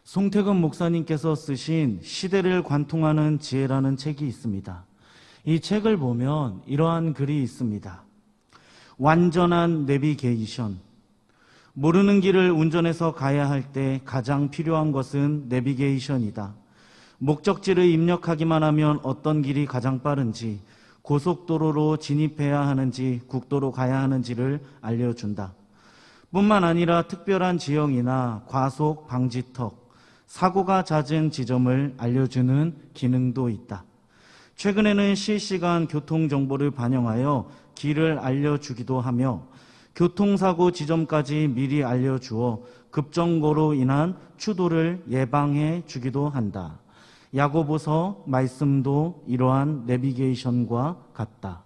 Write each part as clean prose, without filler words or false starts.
송태근 목사님께서 쓰신 시대를 관통하는 지혜라는 책이 있습니다. 이 책을 보면 이러한 글이 있습니다. 완전한 내비게이션. 모르는 길을 운전해서 가야 할 때 가장 필요한 것은 내비게이션이다. 목적지를 입력하기만 하면 어떤 길이 가장 빠른지, 고속도로로 진입해야 하는지, 국도로 가야 하는지를 알려준다. 뿐만 아니라 특별한 지형이나 과속 방지턱, 사고가 잦은 지점을 알려주는 기능도 있다. 최근에는 실시간 교통정보를 반영하여 길을 알려주기도 하며 교통사고 지점까지 미리 알려주어 급정거로 인한 추돌을 예방해 주기도 한다. 야고보서 말씀도 이러한 내비게이션과 같다.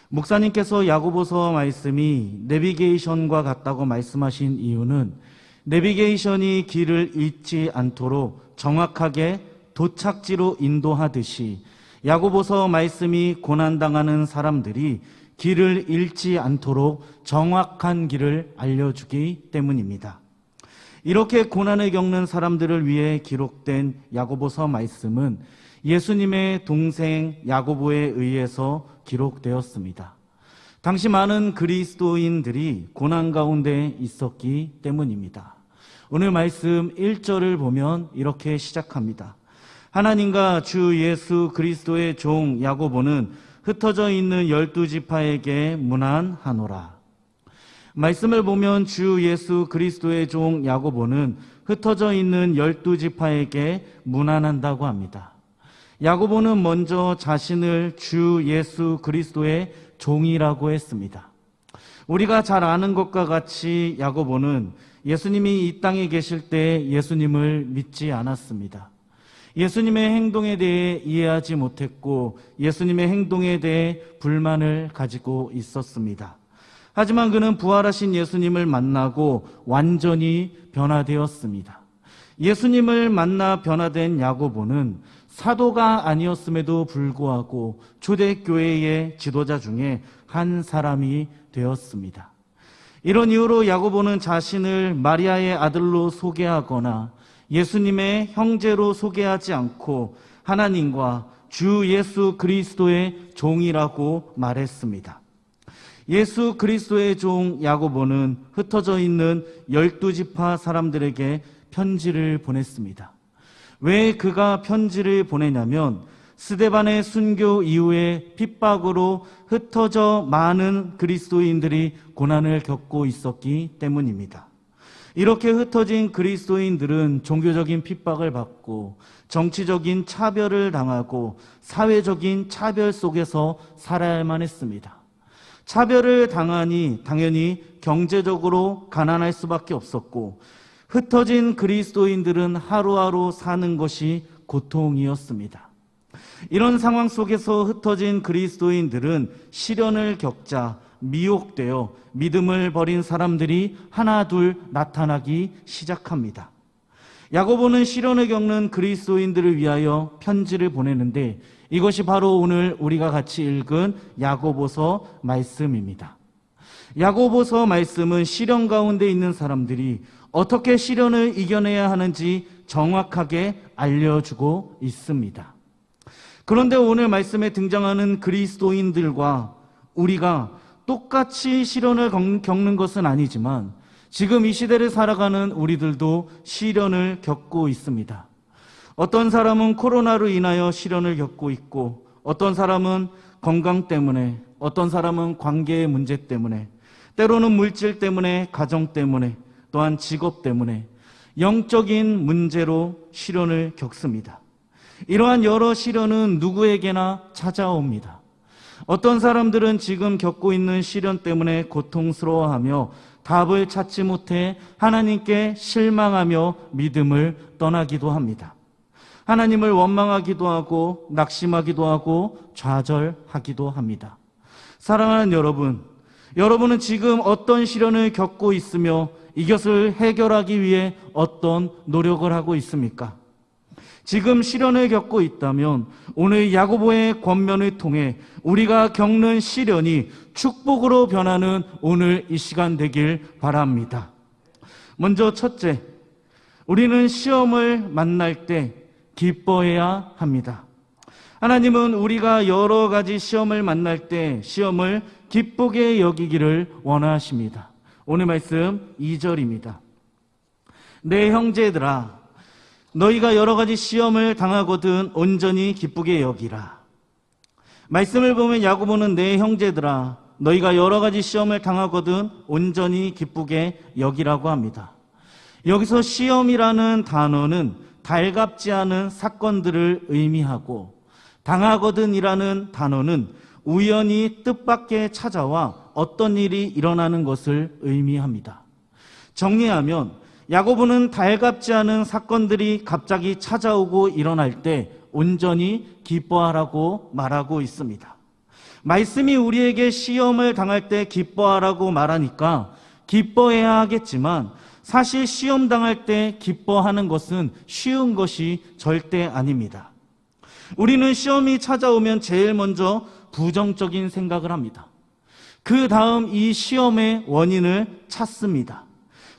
목사님께서 야고보서 말씀이 내비게이션과 같다고 말씀하신 이유는 내비게이션이 길을 잃지 않도록 정확하게 도착지로 인도하듯이 야고보서 말씀이 고난당하는 사람들이 길을 잃지 않도록 정확한 길을 알려주기 때문입니다. 이렇게 고난을 겪는 사람들을 위해 기록된 야고보서 말씀은 예수님의 동생 야고보에 의해서 기록되었습니다. 당시 많은 그리스도인들이 고난 가운데 있었기 때문입니다. 오늘 말씀 1절을 보면 이렇게 시작합니다. 하나님과 주 예수 그리스도의 종 야고보는 흩어져 있는 12지파에게 문안하노라. 말씀을 보면 주 예수 그리스도의 종 야고보는 흩어져 있는 12지파에게 문안한다고 합니다. 야고보는 먼저 자신을 주 예수 그리스도의 종이라고 했습니다. 우리가 잘 아는 것과 같이 야고보는 예수님이 이 땅에 계실 때 예수님을 믿지 않았습니다. 예수님의 행동에 대해 이해하지 못했고 예수님의 행동에 대해 불만을 가지고 있었습니다. 하지만 그는 부활하신 예수님을 만나고 완전히 변화되었습니다. 예수님을 만나 변화된 야고보는 사도가 아니었음에도 불구하고 초대교회의 지도자 중에 한 사람이 되었습니다. 이런 이유로 야고보는 자신을 마리아의 아들로 소개하거나 예수님의 형제로 소개하지 않고 하나님과 주 예수 그리스도의 종이라고 말했습니다. 예수 그리스도의 종 야고보는 흩어져 있는 12지파 사람들에게 편지를 보냈습니다. 왜 그가 편지를 보내냐면 스데반의 순교 이후에 핍박으로 흩어져 많은 그리스도인들이 고난을 겪고 있었기 때문입니다. 이렇게 흩어진 그리스도인들은 종교적인 핍박을 받고 정치적인 차별을 당하고 사회적인 차별 속에서 살아야만 했습니다. 차별을 당하니 당연히 경제적으로 가난할 수밖에 없었고 흩어진 그리스도인들은 하루하루 사는 것이 고통이었습니다. 이런 상황 속에서 흩어진 그리스도인들은 시련을 겪자 미혹되어 믿음을 버린 사람들이 하나둘 나타나기 시작합니다. 야고보는 시련을 겪는 그리스도인들을 위하여 편지를 보내는데 이것이 바로 오늘 우리가 같이 읽은 야고보서 말씀입니다. 야고보서 말씀은 시련 가운데 있는 사람들이 어떻게 시련을 이겨내야 하는지 정확하게 알려주고 있습니다. 그런데 오늘 말씀에 등장하는 그리스도인들과 우리가 똑같이 시련을 겪는 것은 아니지만 지금 이 시대를 살아가는 우리들도 시련을 겪고 있습니다. 어떤 사람은 코로나로 인하여 시련을 겪고 있고 어떤 사람은 건강 때문에 어떤 사람은 관계의 문제 때문에 때로는 물질 때문에 가정 때문에 또한 직업 때문에 영적인 문제로 시련을 겪습니다. 이러한 여러 시련은 누구에게나 찾아옵니다. 어떤 사람들은 지금 겪고 있는 시련 때문에 고통스러워하며 답을 찾지 못해 하나님께 실망하며 믿음을 떠나기도 합니다. 하나님을 원망하기도 하고 낙심하기도 하고 좌절하기도 합니다. 사랑하는 여러분, 여러분은 지금 어떤 시련을 겪고 있으며 이것을 해결하기 위해 어떤 노력을 하고 있습니까? 지금 시련을 겪고 있다면 오늘 야고보의 권면을 통해 우리가 겪는 시련이 축복으로 변하는 오늘 이 시간 되길 바랍니다. 먼저 첫째, 우리는 시험을 만날 때 기뻐해야 합니다. 하나님은 우리가 여러 가지 시험을 만날 때 시험을 기쁘게 여기기를 원하십니다. 오늘 말씀 2절입니다. 내 형제들아, 너희가 여러 가지 시험을 당하거든 온전히 기쁘게 여기라. 말씀을 보면 야고보는 내 형제들아, 너희가 여러 가지 시험을 당하거든 온전히 기쁘게 여기라고 합니다. 여기서 시험이라는 단어는 달갑지 않은 사건들을 의미하고, 당하거든이라는 단어는 우연히 뜻밖의 찾아와 어떤 일이 일어나는 것을 의미합니다. 정리하면 야고보는 달갑지 않은 사건들이 갑자기 찾아오고 일어날 때 온전히 기뻐하라고 말하고 있습니다. 말씀이 우리에게 시험을 당할 때 기뻐하라고 말하니까 기뻐해야 하겠지만, 사실 시험 당할 때 기뻐하는 것은 쉬운 것이 절대 아닙니다. 우리는 시험이 찾아오면 제일 먼저 부정적인 생각을 합니다. 그 다음 이 시험의 원인을 찾습니다.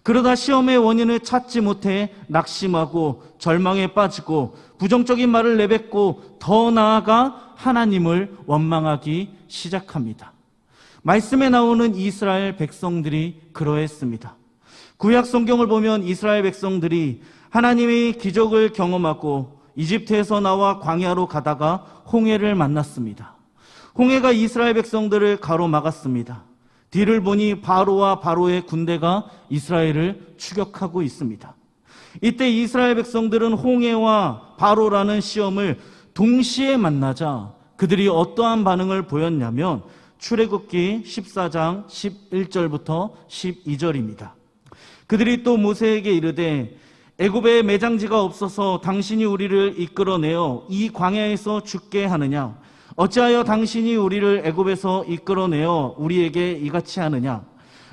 그러다 시험의 원인을 찾지 못해 낙심하고 절망에 빠지고 부정적인 말을 내뱉고 더 나아가 하나님을 원망하기 시작합니다. 말씀에 나오는 이스라엘 백성들이 그러했습니다. 구약 성경을 보면 이스라엘 백성들이 하나님의 기적을 경험하고 이집트에서 나와 광야로 가다가 홍해를 만났습니다. 홍해가 이스라엘 백성들을 가로막았습니다. 뒤를 보니 바로와 바로의 군대가 이스라엘을 추격하고 있습니다. 이때 이스라엘 백성들은 홍해와 바로라는 시험을 동시에 만나자 그들이 어떠한 반응을 보였냐면 출애굽기 14장 11절부터 12절입니다. 그들이 또 모세에게 이르되 애굽에 매장지가 없어서 당신이 우리를 이끌어내어 이 광야에서 죽게 하느냐? 어찌하여 당신이 우리를 애굽에서 이끌어내어 우리에게 이같이 하느냐?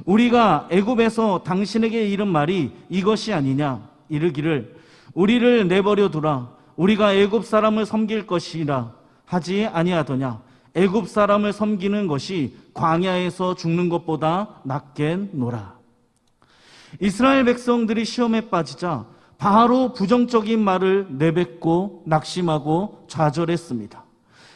우리가 애굽에서 당신에게 이른 말이 이것이 아니냐? 이르기를 우리를 내버려 두라. 우리가 애굽 사람을 섬길 것이라 하지 아니하더냐? 애굽 사람을 섬기는 것이 광야에서 죽는 것보다 낫겠노라. 이스라엘 백성들이 시험에 빠지자 바로 부정적인 말을 내뱉고 낙심하고 좌절했습니다.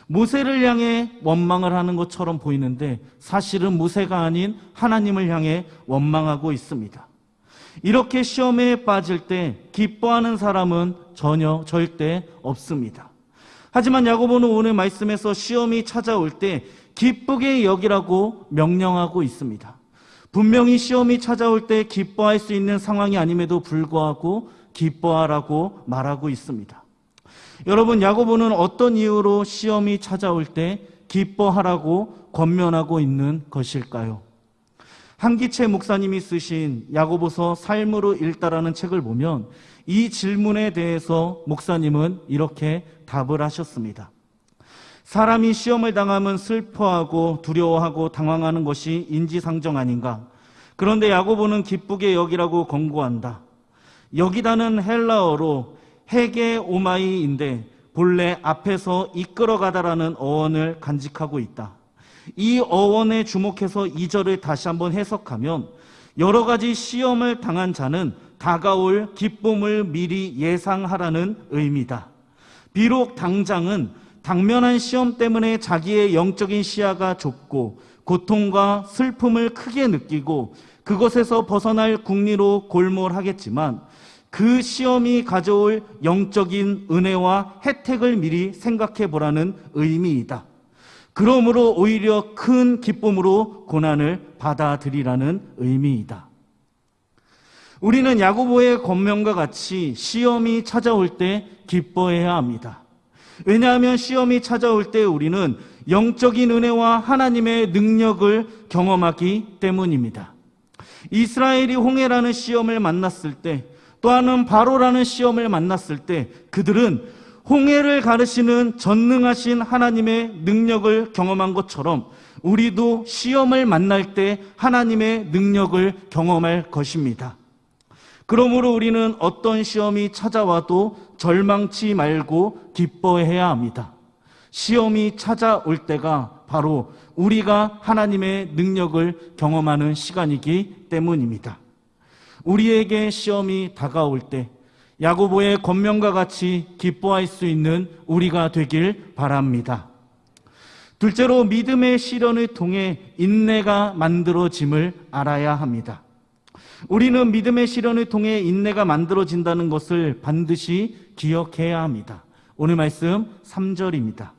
모세를 향해 원망을 하는 것처럼 보이는데 사실은 모세가 아닌 하나님을 향해 원망하고 있습니다. 이렇게 시험에 빠질 때 기뻐하는 사람은 절대 없습니다. 하지만 야고보는 오늘 말씀에서 시험이 찾아올 때 기쁘게 여기라고 명령하고 있습니다. 분명히 시험이 찾아올 때 기뻐할 수 있는 상황이 아님에도 불구하고 기뻐하라고 말하고 있습니다. 여러분, 야고보는 어떤 이유로 시험이 찾아올 때 기뻐하라고 권면하고 있는 것일까요? 한기채 목사님이 쓰신 야고보서 삶으로 읽다라는 책을 보면 이 질문에 대해서 목사님은 이렇게 답을 하셨습니다. 사람이 시험을 당하면 슬퍼하고 두려워하고 당황하는 것이 인지상정 아닌가? 그런데 야고보는 기쁘게 여기라고 권고한다. 여기다는 헬라어로 헤게오마이인데 본래 앞에서 이끌어가다라는 어원을 간직하고 있다. 이 어원에 주목해서 이 절을 다시 한번 해석하면 여러 가지 시험을 당한 자는 다가올 기쁨을 미리 예상하라는 의미다. 비록 당장은 당면한 시험 때문에 자기의 영적인 시야가 좁고 고통과 슬픔을 크게 느끼고 그것에서 벗어날 궁리로 골몰하겠지만 그 시험이 가져올 영적인 은혜와 혜택을 미리 생각해 보라는 의미이다. 그러므로 오히려 큰 기쁨으로 고난을 받아들이라는 의미이다. 우리는 야고보의 권면과 같이 시험이 찾아올 때 기뻐해야 합니다. 왜냐하면 시험이 찾아올 때 우리는 영적인 은혜와 하나님의 능력을 경험하기 때문입니다. 이스라엘이 홍해라는 시험을 만났을 때, 또한은 바로라는 시험을 만났을 때 그들은 홍해를 가르시는 전능하신 하나님의 능력을 경험한 것처럼 우리도 시험을 만날 때 하나님의 능력을 경험할 것입니다. 그러므로 우리는 어떤 시험이 찾아와도 절망치 말고 기뻐해야 합니다. 시험이 찾아올 때가 바로 우리가 하나님의 능력을 경험하는 시간이기 때문입니다. 우리에게 시험이 다가올 때 야고보의 권면과 같이 기뻐할 수 있는 우리가 되길 바랍니다. 둘째로 믿음의 시련을 통해 인내가 만들어짐을 알아야 합니다. 우리는 믿음의 시련을 통해 인내가 만들어진다는 것을 반드시 기억해야 합니다. 오늘 말씀 3절입니다.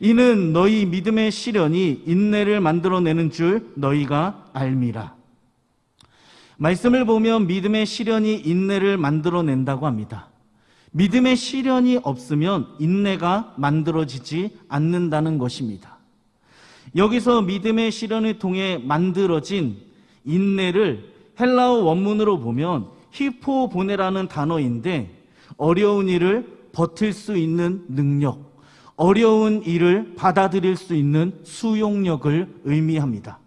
이는 너희 믿음의 시련이 인내를 만들어내는 줄 너희가 알미라. 말씀을 보면 믿음의 시련이 인내를 만들어낸다고 합니다. 믿음의 시련이 없으면 인내가 만들어지지 않는다는 것입니다. 여기서 믿음의 시련을 통해 만들어진 인내를 헬라어 원문으로 보면 히포보네라는 단어인데, 어려운 일을 버틸 수 있는 능력, 어려운 일을 받아들일 수 있는 수용력을 의미합니다.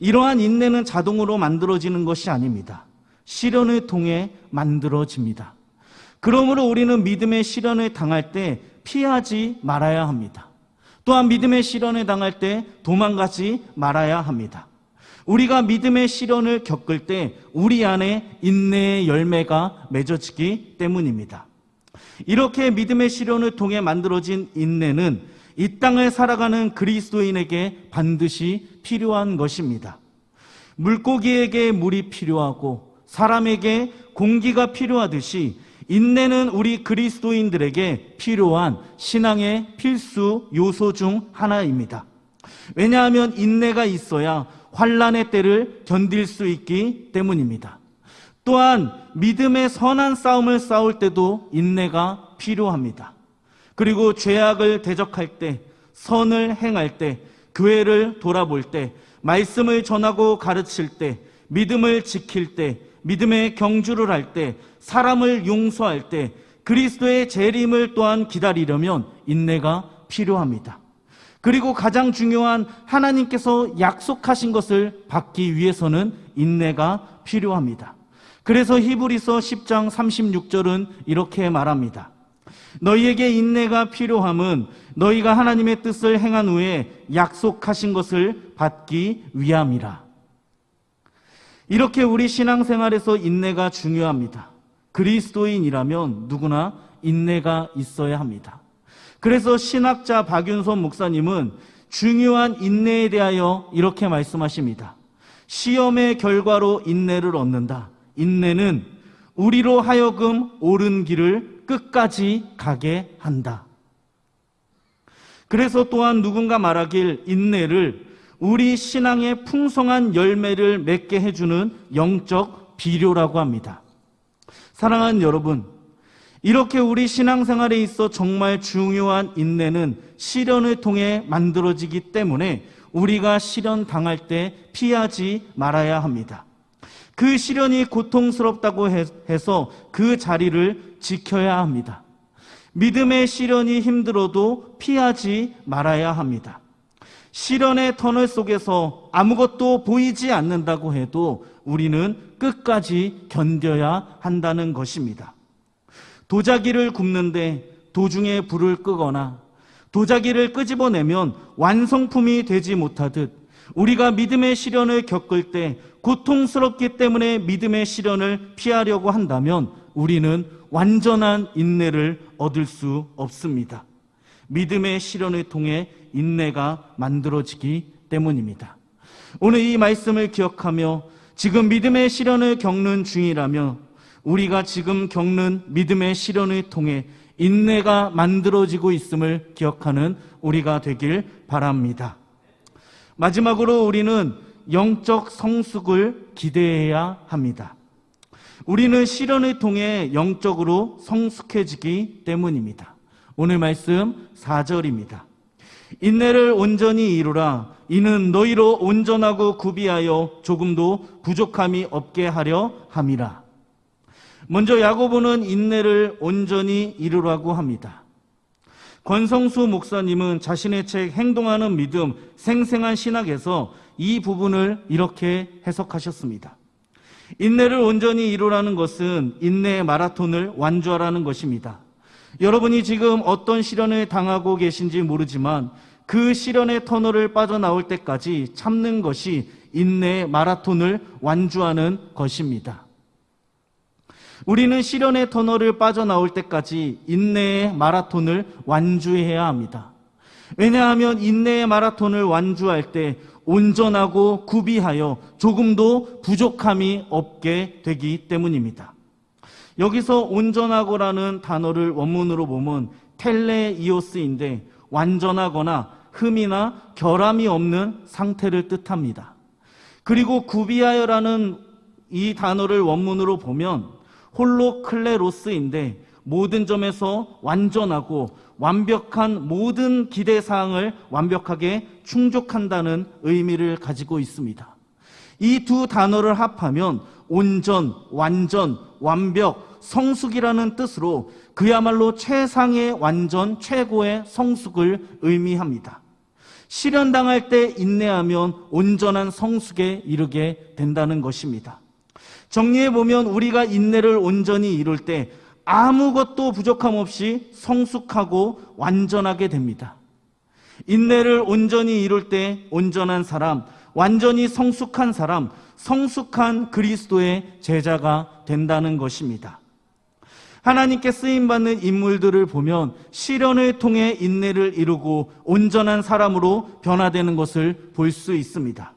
이러한 인내는 자동으로 만들어지는 것이 아닙니다. 시련을 통해 만들어집니다. 그러므로 우리는 믿음의 시련을 당할 때 피하지 말아야 합니다. 또한 믿음의 시련을 당할 때 도망가지 말아야 합니다. 우리가 믿음의 시련을 겪을 때 우리 안에 인내의 열매가 맺어지기 때문입니다. 이렇게 믿음의 시련을 통해 만들어진 인내는 이 땅을 살아가는 그리스도인에게 반드시 필요한 것입니다. 물고기에게 물이 필요하고 사람에게 공기가 필요하듯이 인내는 우리 그리스도인들에게 필요한 신앙의 필수 요소 중 하나입니다. 왜냐하면 인내가 있어야 환난의 때를 견딜 수 있기 때문입니다. 또한 믿음의 선한 싸움을 싸울 때도 인내가 필요합니다. 그리고 죄악을 대적할 때, 선을 행할 때, 교회를 돌아볼 때, 말씀을 전하고 가르칠 때, 믿음을 지킬 때, 믿음의 경주를 할 때, 사람을 용서할 때, 그리스도의 재림을 또한 기다리려면 인내가 필요합니다. 그리고 가장 중요한 하나님께서 약속하신 것을 받기 위해서는 인내가 필요합니다. 그래서 히브리서 10장 36절은 이렇게 말합니다. 너희에게 인내가 필요함은 너희가 하나님의 뜻을 행한 후에 약속하신 것을 받기 위함이라. 이렇게 우리 신앙생활에서 인내가 중요합니다. 그리스도인이라면 누구나 인내가 있어야 합니다. 그래서 신학자 박윤선 목사님은 중요한 인내에 대하여 이렇게 말씀하십니다. 시험의 결과로 인내를 얻는다. 인내는 우리로 하여금 옳은 길을 끝까지 가게 한다. 그래서 또한 누군가 말하길 인내를 우리 신앙의 풍성한 열매를 맺게 해주는 영적 비료라고 합니다. 사랑하는 여러분, 이렇게 우리 신앙생활에 있어 정말 중요한 인내는 시련을 통해 만들어지기 때문에 우리가 시련 당할 때 피하지 말아야 합니다. 그 시련이 고통스럽다고 해서 그 자리를 지켜야 합니다. 믿음의 시련이 힘들어도 피하지 말아야 합니다. 시련의 터널 속에서 아무것도 보이지 않는다고 해도 우리는 끝까지 견뎌야 한다는 것입니다. 도자기를 굽는데 도중에 불을 끄거나 도자기를 끄집어내면 완성품이 되지 못하듯 우리가 믿음의 시련을 겪을 때 고통스럽기 때문에 믿음의 시련을 피하려고 한다면 우리는 완전한 인내를 얻을 수 없습니다. 믿음의 시련을 통해 인내가 만들어지기 때문입니다. 오늘 이 말씀을 기억하며 지금 믿음의 시련을 겪는 중이라며 우리가 지금 겪는 믿음의 시련을 통해 인내가 만들어지고 있음을 기억하는 우리가 되길 바랍니다. 마지막으로 우리는 영적 성숙을 기대해야 합니다. 우리는 시련을 통해 영적으로 성숙해지기 때문입니다. 오늘 말씀 4절입니다. 인내를 온전히 이루라. 이는 너희로 온전하고 구비하여 조금도 부족함이 없게 하려 함이라. 먼저 야고보는 인내를 온전히 이루라고 합니다. 권성수 목사님은 자신의 책 행동하는 믿음, 생생한 신학에서 이 부분을 이렇게 해석하셨습니다. 인내를 온전히 이루라는 것은 인내의 마라톤을 완주하라는 것입니다. 여러분이 지금 어떤 시련을 당하고 계신지 모르지만 그 시련의 터널을 빠져나올 때까지 참는 것이 인내의 마라톤을 완주하는 것입니다. 우리는 시련의 터널을 빠져나올 때까지 인내의 마라톤을 완주해야 합니다. 왜냐하면 인내의 마라톤을 완주할 때 온전하고 구비하여 조금도 부족함이 없게 되기 때문입니다. 여기서 온전하고라는 단어를 원문으로 보면 텔레이오스인데 완전하거나 흠이나 결함이 없는 상태를 뜻합니다. 그리고 구비하여라는 이 단어를 원문으로 보면 홀로클레로스인데 모든 점에서 완전하고 완벽한 모든 기대사항을 완벽하게 충족한다는 의미를 가지고 있습니다. 이 두 단어를 합하면 온전, 완전, 완벽, 성숙이라는 뜻으로 그야말로 최상의 완전, 최고의 성숙을 의미합니다. 시련당할 때 인내하면 온전한 성숙에 이르게 된다는 것입니다. 정리해보면 우리가 인내를 온전히 이룰 때 아무것도 부족함 없이 성숙하고 완전하게 됩니다. 인내를 온전히 이룰 때 온전한 사람, 완전히 성숙한 사람, 성숙한 그리스도의 제자가 된다는 것입니다. 하나님께 쓰임받는 인물들을 보면 시련을 통해 인내를 이루고 온전한 사람으로 변화되는 것을 볼 수 있습니다.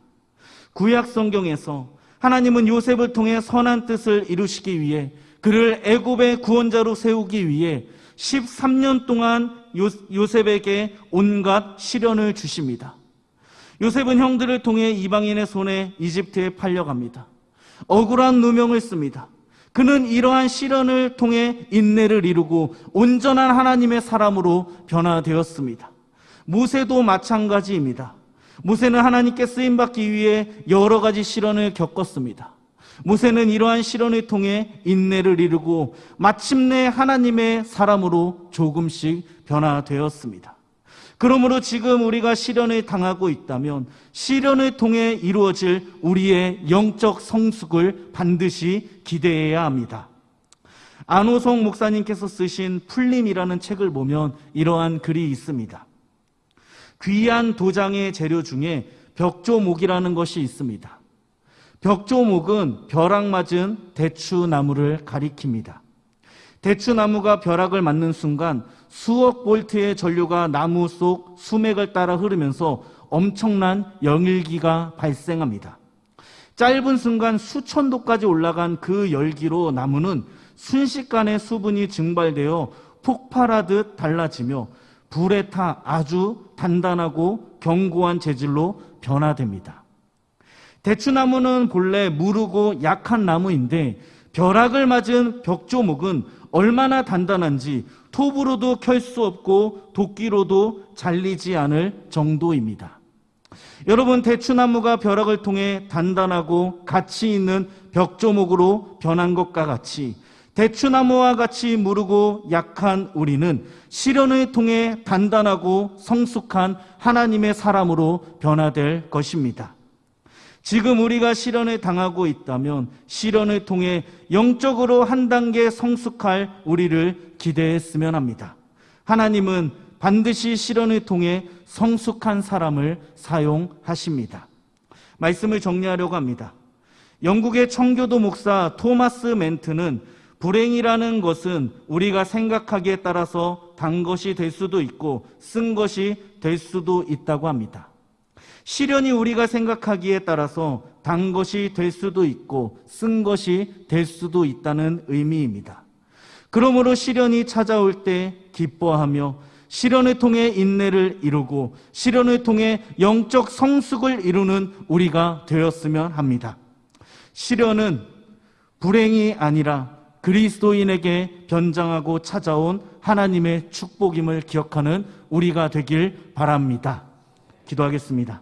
구약 성경에서 하나님은 요셉을 통해 선한 뜻을 이루시기 위해 그를 애굽의 구원자로 세우기 위해 13년 동안 요셉에게 온갖 시련을 주십니다. 요셉은 형들을 통해 이방인의 손에 이집트에 팔려갑니다. 억울한 누명을 씁니다. 그는 이러한 시련을 통해 인내를 이루고 온전한 하나님의 사람으로 변화되었습니다. 모세도 마찬가지입니다. 모세는 하나님께 쓰임받기 위해 여러 가지 시련을 겪었습니다. 모세는 이러한 시련을 통해 인내를 이루고 마침내 하나님의 사람으로 조금씩 변화되었습니다. 그러므로 지금 우리가 시련을 당하고 있다면 시련을 통해 이루어질 우리의 영적 성숙을 반드시 기대해야 합니다. 안호성 목사님께서 쓰신 풀림이라는 책을 보면 이러한 글이 있습니다. 귀한 도장의 재료 중에 벽조목이라는 것이 있습니다. 벽조목은 벼락 맞은 대추나무를 가리킵니다. 대추나무가 벼락을 맞는 순간 수억 볼트의 전류가 나무 속 수맥을 따라 흐르면서 엄청난 영일기가 발생합니다. 짧은 순간 수천 도까지 올라간 그 열기로 나무는 순식간에 수분이 증발되어 폭발하듯 달라지며 불에 타 아주 단단하고 견고한 재질로 변화됩니다. 대추나무는 본래 무르고 약한 나무인데 벼락을 맞은 벽조목은 얼마나 단단한지 톱으로도 켤 수 없고 도끼로도 잘리지 않을 정도입니다. 여러분, 대추나무가 벼락을 통해 단단하고 가치 있는 벽조목으로 변한 것과 같이 대추나무와 같이 무르고 약한 우리는 시련을 통해 단단하고 성숙한 하나님의 사람으로 변화될 것입니다. 지금 우리가 시련을 당하고 있다면 시련을 통해 영적으로 한 단계 성숙할 우리를 기대했으면 합니다. 하나님은 반드시 시련을 통해 성숙한 사람을 사용하십니다. 말씀을 정리하려고 합니다. 영국의 청교도 목사 토마스 멘트는 불행이라는 것은 우리가 생각하기에 따라서 단 것이 될 수도 있고 쓴 것이 될 수도 있다고 합니다. 시련이 우리가 생각하기에 따라서 단 것이 될 수도 있고 쓴 것이 될 수도 있다는 의미입니다. 그러므로 시련이 찾아올 때 기뻐하며 시련을 통해 인내를 이루고 시련을 통해 영적 성숙을 이루는 우리가 되었으면 합니다. 시련은 불행이 아니라 그리스도인에게 변장하고 찾아온 하나님의 축복임을 기억하는 우리가 되길 바랍니다. 기도하겠습니다.